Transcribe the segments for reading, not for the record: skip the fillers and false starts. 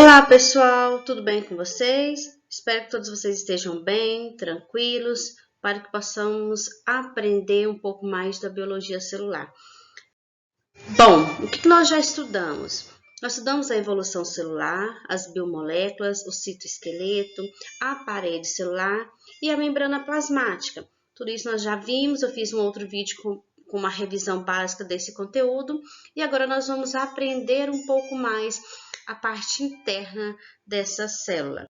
Olá pessoal, tudo bem com vocês? Espero que todos vocês estejam bem, tranquilos, para que possamos aprender um pouco mais da biologia celular. Bom, o que nós já estudamos? Nós estudamos a evolução celular, as biomoléculas, o citoesqueleto, a parede celular e a membrana plasmática. Tudo isso nós já vimos, eu fiz um outro vídeo com uma revisão básica desse conteúdo e agora nós vamos aprender um pouco mais a parte interna dessa célula.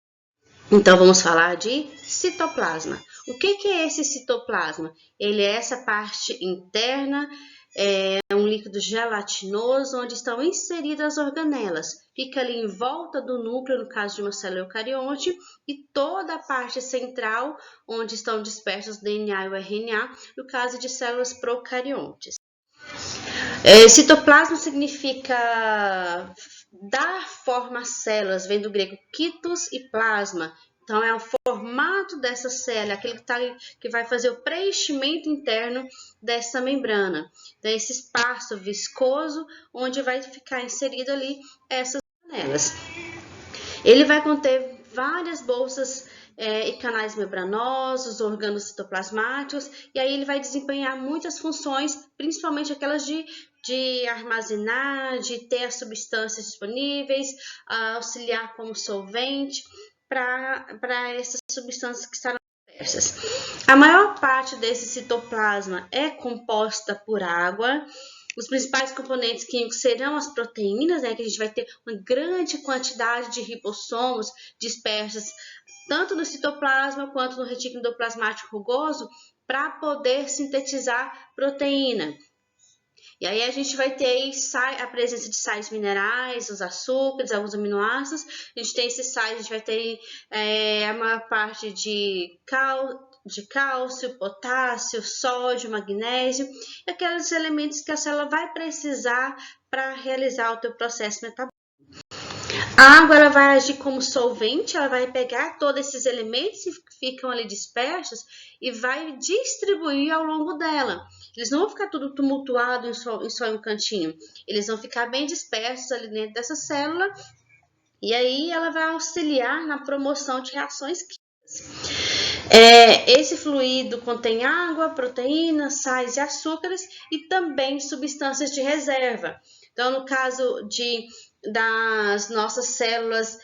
Então, vamos falar de citoplasma. O que é esse citoplasma? Ele é essa parte interna, é um líquido gelatinoso onde estão inseridas as organelas. Fica ali em volta do núcleo, no caso de uma célula eucarionte, e toda a parte central, onde estão dispersos o DNA e o RNA, no caso de células procariontes. Citoplasma significa dar forma às células, vem do grego kitos e plasma. Então, é o formato dessa célula, aquele que vai fazer o preenchimento interno dessa membrana. Então, esse espaço viscoso onde vai ficar inserido ali essas organelas. Ele vai conter várias bolsas e canais membranosos, organos citoplasmáticos, e aí ele vai desempenhar muitas funções, principalmente aquelas de armazenar, de ter as substâncias disponíveis, auxiliar como solvente para essas substâncias que estarão dispersas. A maior parte desse citoplasma é composta por água. Os principais componentes químicos serão as proteínas, que a gente vai ter uma grande quantidade de ribossomos dispersos tanto no citoplasma quanto no retículo endoplasmático rugoso para poder sintetizar proteína. E aí a gente vai ter a presença de sais minerais, os açúcares, alguns aminoácidos. A gente tem esses sais, a gente vai ter a maior parte de cálcio, potássio, sódio, magnésio, e aqueles elementos que a célula vai precisar para realizar o teu processo metabólico. A água ela vai agir como solvente, ela vai pegar todos esses elementos que ficam ali dispersos e vai distribuir ao longo dela. Eles não vão ficar tudo tumultuado em só um cantinho, eles vão ficar bem dispersos ali dentro dessa célula e aí ela vai auxiliar na promoção de reações químicas. Esse fluido contém água, proteínas, sais e açúcares e também substâncias de reserva. Então, no caso das nossas células,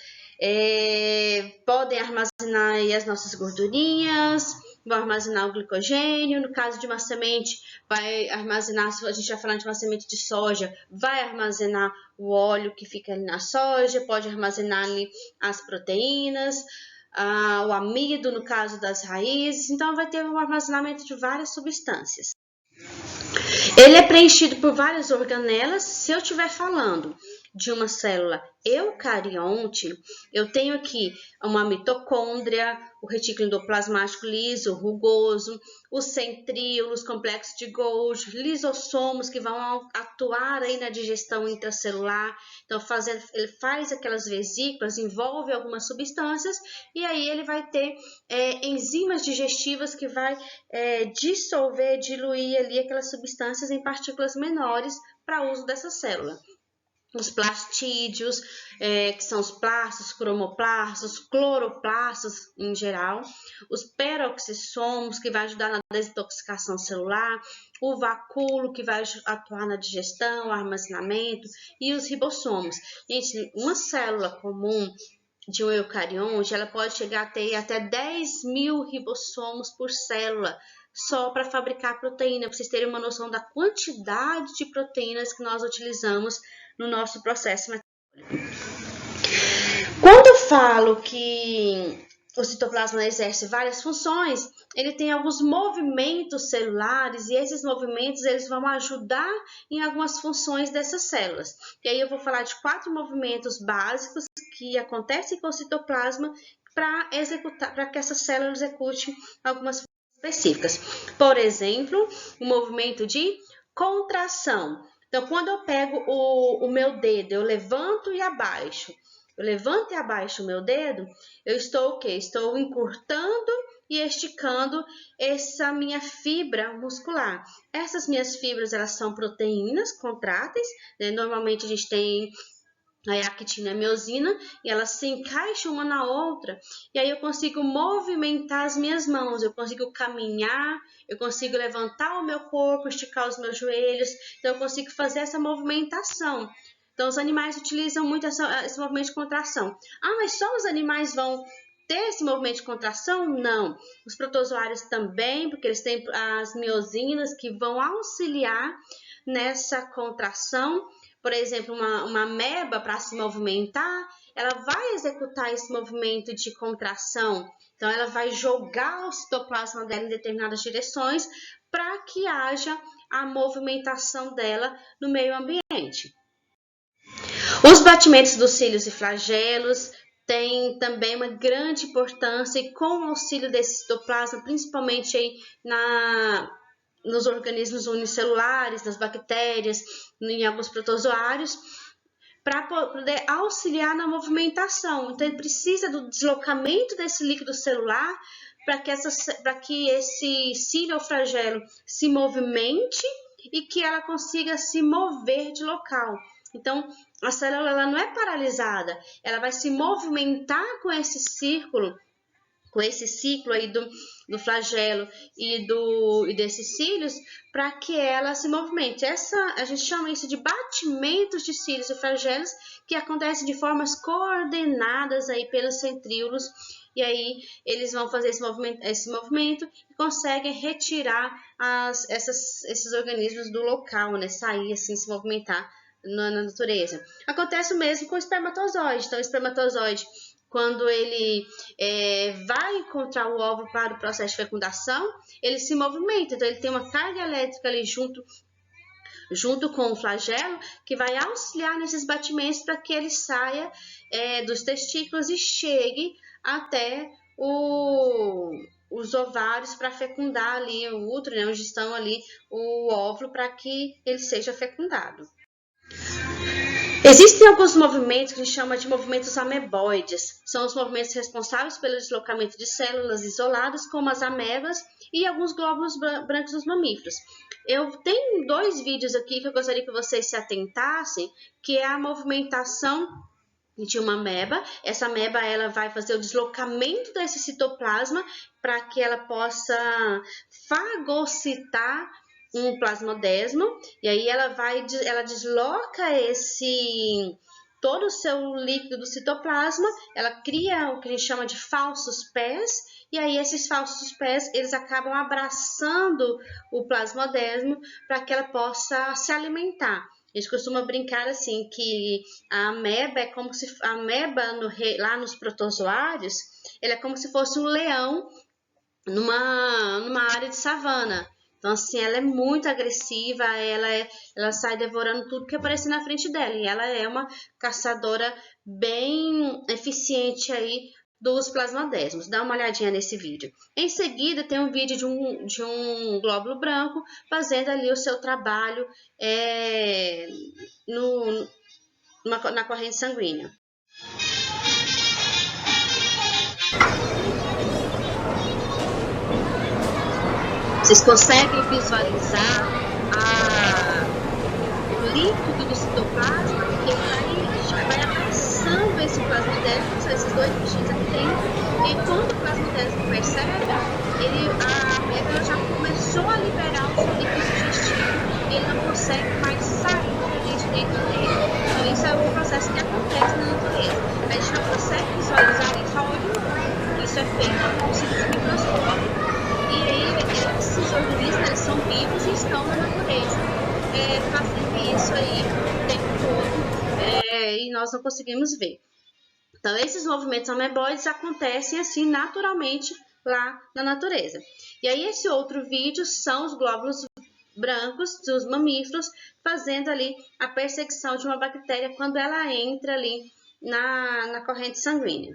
podem armazenar aí as nossas gordurinhas, vão armazenar o glicogênio. No caso de uma semente, vai armazenar, se a gente vai falar de uma semente de soja, vai armazenar o óleo que fica ali na soja, pode armazenar ali as proteínas, o amido no caso das raízes. Então, vai ter um armazenamento de várias substâncias. Ele é preenchido por várias organelas. Se eu estiver falando de uma célula eucarionte, eu tenho aqui uma mitocôndria, o retículo endoplasmático liso, rugoso, os centríolos, complexos de Golgi, lisossomos que vão atuar aí na digestão intracelular. Então, ele faz aquelas vesículas, envolve algumas substâncias e aí ele vai ter enzimas digestivas que vai dissolver, diluir ali aquelas substâncias em partículas menores para uso dessa célula. Os plastídeos, que são os plastos, cromoplastos, cloroplastos em geral, os peroxissomos, que vai ajudar na desintoxicação celular, o vacúolo, que vai atuar na digestão, armazenamento, e os ribossomos. Gente, uma célula comum de um eucarionte, ela pode chegar a ter até 10.000 ribossomos por célula, só para fabricar proteína, para vocês terem uma noção da quantidade de proteínas que nós utilizamos no nosso processo metabólico. Quando eu falo que o citoplasma exerce várias funções, ele tem alguns movimentos celulares e esses movimentos eles vão ajudar em algumas funções dessas células. E aí eu vou falar de 4 movimentos básicos que acontecem com o citoplasma para que essa célula execute algumas funções específicas. Por exemplo, o movimento de contração. Então, quando eu pego o meu dedo, eu levanto e abaixo. Eu levanto e abaixo o meu dedo, eu estou o quê? Estou encurtando e esticando essa minha fibra muscular. Essas minhas fibras, elas são proteínas contráteis, né? Normalmente a gente tem Aí a actina e a miosina, e elas se encaixam uma na outra, e aí eu consigo movimentar as minhas mãos, eu consigo caminhar, eu consigo levantar o meu corpo, esticar os meus joelhos, então eu consigo fazer essa movimentação. Então os animais utilizam muito esse movimento de contração. Ah, mas só os animais vão ter esse movimento de contração? Não. Os protozoários também, porque eles têm as miosinas que vão auxiliar nessa contração. Por exemplo, uma ameba, para se movimentar, ela vai executar esse movimento de contração. Então, ela vai jogar o citoplasma dela em determinadas direções para que haja a movimentação dela no meio ambiente. Os batimentos dos cílios e flagelos têm também uma grande importância e com o auxílio desse citoplasma, principalmente aí nos organismos unicelulares, nas bactérias, em alguns protozoários, para poder auxiliar na movimentação. Então, ele precisa do deslocamento desse líquido celular para que esse cílio ou flagelo se movimente e que ela consiga se mover de local. Então, a célula ela não é paralisada, ela vai se movimentar com esse círculo, com esse ciclo aí do flagelo e desses cílios, para que ela se movimente. A gente chama isso de batimentos de cílios e flagelos, que acontecem de formas coordenadas aí pelos centríolos, e aí eles vão fazer esse movimento e conseguem retirar esses organismos do local, né? Sair assim, se movimentar na natureza. Acontece o mesmo com o espermatozoide. Então, o espermatozoide, quando ele vai encontrar o óvulo para o processo de fecundação, ele se movimenta. Então, ele tem uma carga elétrica ali junto com o flagelo, que vai auxiliar nesses batimentos para que ele saia dos testículos e chegue até os ovários para fecundar ali o útero, né, onde estão ali o óvulo, para que ele seja fecundado. Existem alguns movimentos que a gente chama de movimentos ameboides. São os movimentos responsáveis pelo deslocamento de células isoladas, como as amebas e alguns glóbulos brancos dos mamíferos. Eu tenho 2 vídeos aqui que eu gostaria que vocês se atentassem, que é a movimentação de uma ameba. Essa ameba ela vai fazer o deslocamento desse citoplasma para que ela possa fagocitar um plasmodesmo, e aí ela desloca todo o seu líquido do citoplasma, ela cria o que a gente chama de falsos pés, e aí esses falsos pés, eles acabam abraçando o plasmodesmo para que ela possa se alimentar. A gente costuma brincar assim, que a ameba é como se a ameba lá nos protozoários, ela é como se fosse um leão numa área de savana. Então, assim, ela é muito agressiva, ela sai devorando tudo que aparece na frente dela. E ela é uma caçadora bem eficiente aí dos plasmodesmos. Dá uma olhadinha nesse vídeo. Em seguida, tem um vídeo de um glóbulo branco fazendo ali o seu trabalho na corrente sanguínea. Vocês conseguem visualizar o líquido do citoplasma, que vai abraçando esse plasmodesmo, são esses 2 bichinhos aqui dentro, e quando o plasmodesmo percebe, a ameba já começou a liberar o seu líquido digestivo, e ele não consegue mais sair disso dentro dele. Então, isso é um processo que acontece na natureza. A gente não consegue visualizar isso a olho nu. Isso é feito com o simples microscópio. E aí, esses organismos, eles são vivos e estão na natureza, fazendo isso aí o tempo todo, e nós não conseguimos ver. Então, esses movimentos ameboides acontecem assim naturalmente lá na natureza. E aí, esse outro vídeo são os glóbulos brancos dos mamíferos fazendo ali a perseguição de uma bactéria quando ela entra ali na corrente sanguínea.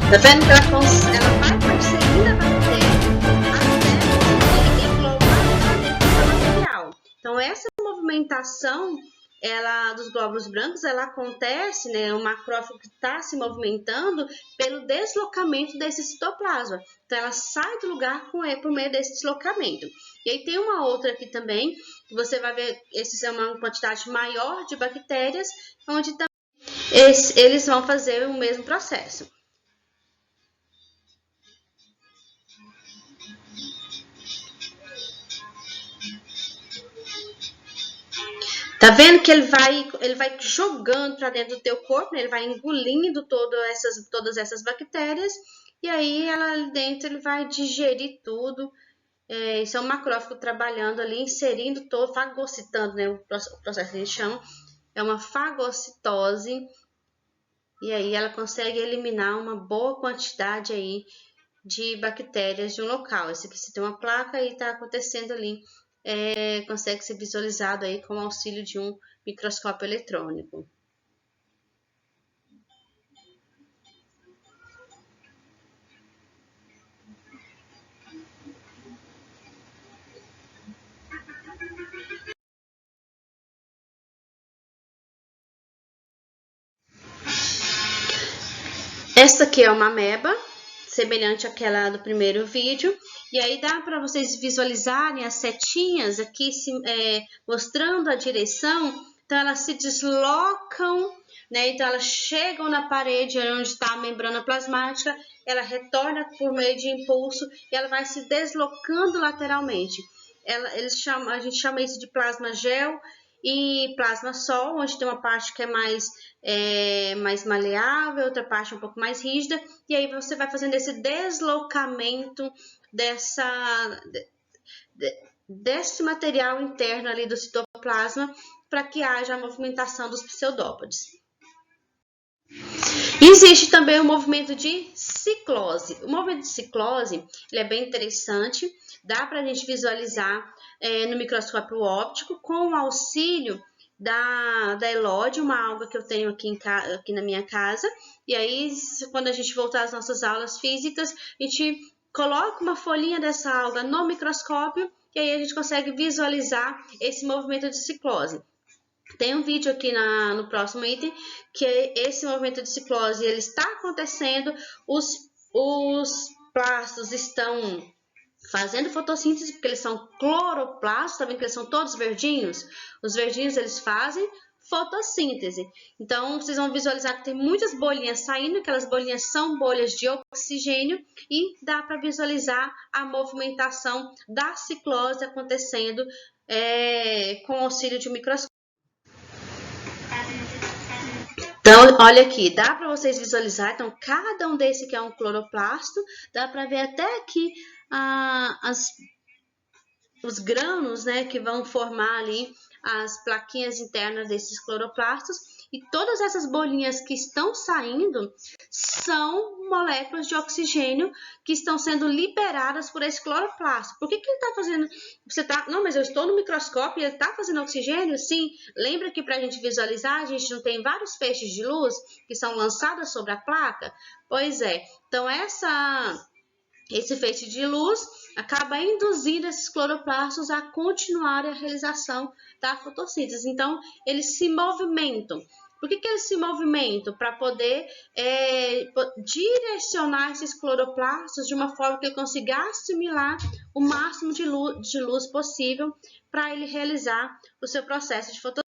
Tá vendo que ela vai perseguindo a bactéria movimentação dos glóbulos brancos, ela acontece, né, o macrófago está se movimentando pelo deslocamento desse citoplasma. Então, ela sai do lugar por meio desse deslocamento. E aí tem uma outra aqui também, que você vai ver, esses é uma quantidade maior de bactérias, onde também eles vão fazer o mesmo processo. Tá vendo que ele vai jogando para dentro do teu corpo, né? Ele vai engolindo todas essas bactérias, e aí ali dentro ele vai digerir tudo. Isso é um macrófago trabalhando ali, inserindo todo, fagocitando, né? O processo que a gente chama, é uma fagocitose, e aí ela consegue eliminar uma boa quantidade aí de bactérias de um local. Esse aqui, se tem uma placa e está acontecendo ali, consegue ser visualizado aí com o auxílio de um microscópio eletrônico. Esta aqui é uma ameba, semelhante àquela do primeiro vídeo. E aí dá para vocês visualizarem as setinhas aqui mostrando a direção. Então, elas se deslocam, né? Então, elas chegam na parede onde está a membrana plasmática, ela retorna por meio de impulso e ela vai se deslocando lateralmente. A gente chama isso de plasma gel e plasma sol, onde tem uma parte que é mais maleável, outra parte um pouco mais rígida, e aí você vai fazendo esse deslocamento desse material interno ali do citoplasma para que haja a movimentação dos pseudópodes. Existe também o movimento de ciclose. O movimento de ciclose ele é bem interessante, dá para a gente visualizar no microscópio óptico com o auxílio da elódio, uma alga que eu tenho aqui na minha casa. E aí, quando a gente voltar às nossas aulas físicas, a gente coloca uma folhinha dessa alga no microscópio e aí a gente consegue visualizar esse movimento de ciclose. Tem um vídeo aqui no próximo item que esse movimento de ciclose ele está acontecendo, os plastos estão fazendo fotossíntese porque eles são cloroplastos, tá vendo que eles são todos verdinhos? Os verdinhos eles fazem fotossíntese. Então, vocês vão visualizar que tem muitas bolinhas saindo, aquelas bolinhas são bolhas de oxigênio e dá para visualizar a movimentação da ciclose acontecendo com o auxílio de um microscópio. Então, olha aqui, dá para vocês visualizar, então, cada um desse que é um cloroplasto, dá para ver até aqui os grânulos, né, que vão formar ali as plaquinhas internas desses cloroplastos, e todas essas bolinhas que estão saindo são moléculas de oxigênio que estão sendo liberadas por esse cloroplasto. Por que ele está fazendo? Não, mas eu estou no microscópio e ele está fazendo oxigênio? Sim, lembra que para a gente visualizar, a gente não tem vários feixes de luz que são lançados sobre a placa? Pois é, então esse feixe de luz acaba induzindo esses cloroplastos a continuar a realização da fotossíntese. Então, eles se movimentam. Por que eles se movimentam? Para poder direcionar esses cloroplastos de uma forma que ele consiga assimilar o máximo de luz possível para ele realizar o seu processo de fotossíntese.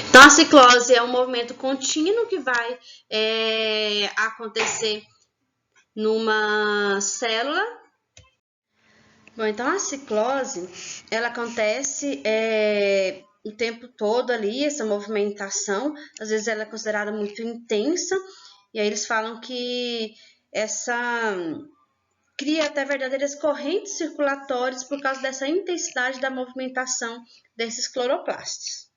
Então, a ciclose é um movimento contínuo que vai acontecer numa célula. Bom, então a ciclose, ela acontece o tempo todo ali, essa movimentação, às vezes ela é considerada muito intensa, e aí eles falam que essa cria até verdadeiras correntes circulatórias por causa dessa intensidade da movimentação desses cloroplastos.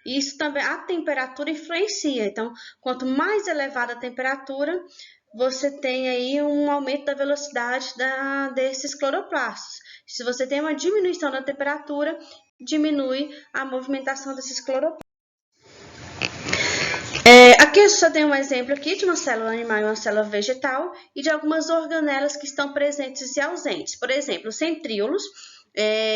E isso também, a temperatura influencia. Então, quanto mais elevada a temperatura, você tem aí um aumento da velocidade desses cloroplastos. Se você tem uma diminuição da temperatura, diminui a movimentação desses cloroplastos. Aqui eu só tenho um exemplo aqui de uma célula animal e uma célula vegetal e de algumas organelas que estão presentes e ausentes. Por exemplo, os centríolos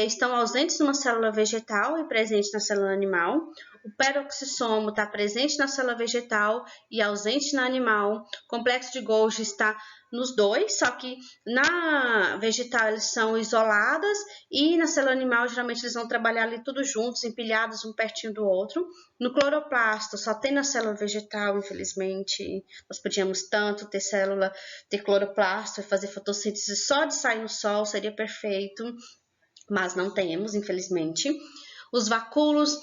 estão ausentes numa célula vegetal e presentes na célula animal. O peroxissomo está presente na célula vegetal e ausente na animal. O complexo de Golgi está nos dois, só que na vegetal eles são isoladas e na célula animal geralmente eles vão trabalhar ali tudo juntos, empilhados um pertinho do outro. No cloroplasto só tem na célula vegetal, infelizmente. Nós podíamos tanto ter cloroplasto e fazer fotossíntese só de sair no sol, seria perfeito, mas não temos, infelizmente. Os vacúolos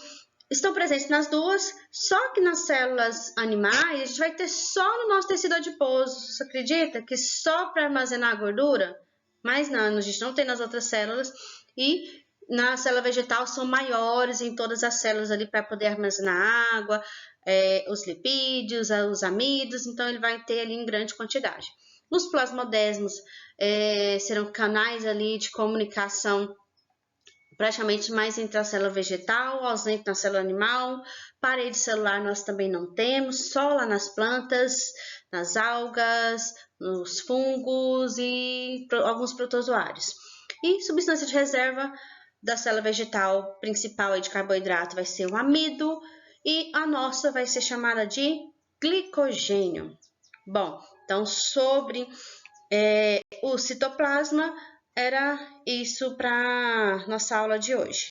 estão presentes nas duas, só que nas células animais a gente vai ter só no nosso tecido adiposo. Você acredita que só para armazenar a gordura? Mas não, a gente não tem nas outras células. E na célula vegetal são maiores em todas as células ali para poder armazenar água, os lipídios, os amidos, então ele vai ter ali em grande quantidade. Nos plasmodesmos serão canais ali de comunicação praticamente mais entre a célula vegetal, ausente na célula animal. Parede celular nós também não temos, só lá nas plantas, nas algas, nos fungos e alguns protozoários. E substância de reserva da célula vegetal principal de carboidrato vai ser o amido e a nossa vai ser chamada de glicogênio. Bom, então sobre o citoplasma, era isso para nossa aula de hoje.